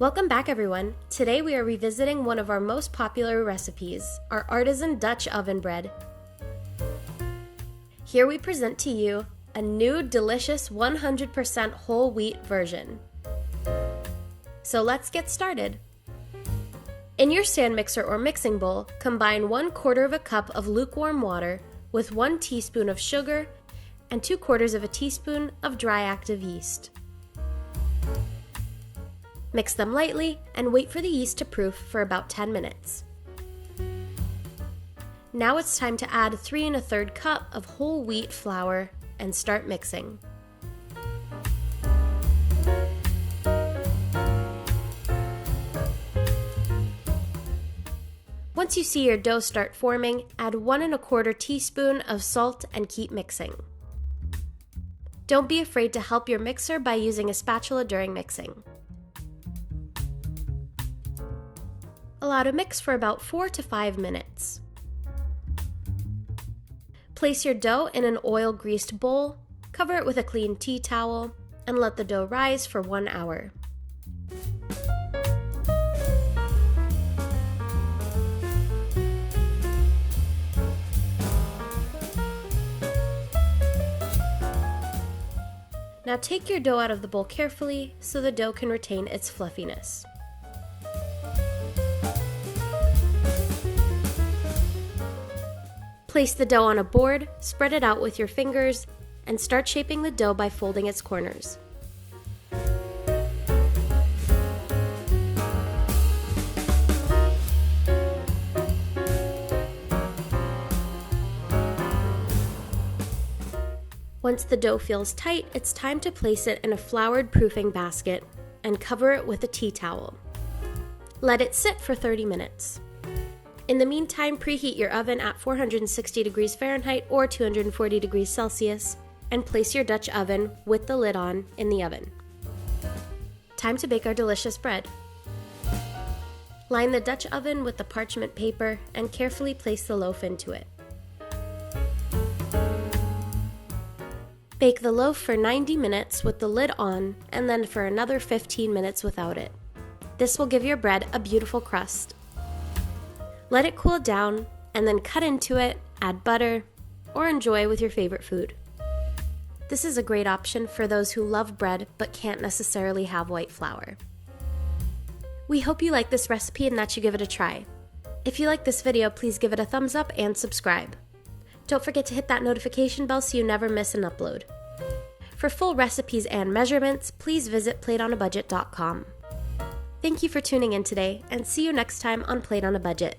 Welcome back, everyone. Today we are revisiting one of our most popular recipes, our artisan Dutch oven bread. Here we present to you a new delicious 100% whole wheat version. So let's get started. In your stand mixer or mixing bowl, combine 1/4 cup of lukewarm water with 1 teaspoon of sugar and 2/4 teaspoon of dry active yeast. Mix them lightly and wait for the yeast to proof for about 10 minutes. Now it's time to add 3 1/3 cup of whole wheat flour and start mixing. Once you see your dough start forming, add 1 1/4 teaspoon of salt and keep mixing. Don't be afraid to help your mixer by using a spatula during mixing. Allow to mix for about 4 to 5 minutes. Place your dough in an oil-greased bowl, cover it with a clean tea towel, and let the dough rise for 1 hour. Now take your dough out of the bowl carefully so the dough can retain its fluffiness. Place the dough on a board, spread it out with your fingers, and start shaping the dough by folding its corners. Once the dough feels tight, it's time to place it in a floured proofing basket and cover it with a tea towel. Let it sit for 30 minutes. In the meantime, preheat your oven at 460 degrees Fahrenheit or 240 degrees Celsius and place your Dutch oven with the lid on in the oven. Time to bake our delicious bread. Line the Dutch oven with the parchment paper and carefully place the loaf into it. Bake the loaf for 90 minutes with the lid on and then for another 15 minutes without it. This will give your bread a beautiful crust. Let it cool down and then cut into it, add butter, or enjoy with your favorite food. This is a great option for those who love bread but can't necessarily have white flour. We hope you like this recipe and that you give it a try. If you like this video, please give it a thumbs up and subscribe. Don't forget to hit that notification bell so you never miss an upload. For full recipes and measurements, please visit plateonabudget.com. Thank you for tuning in today, and see you next time on Plate on a Budget.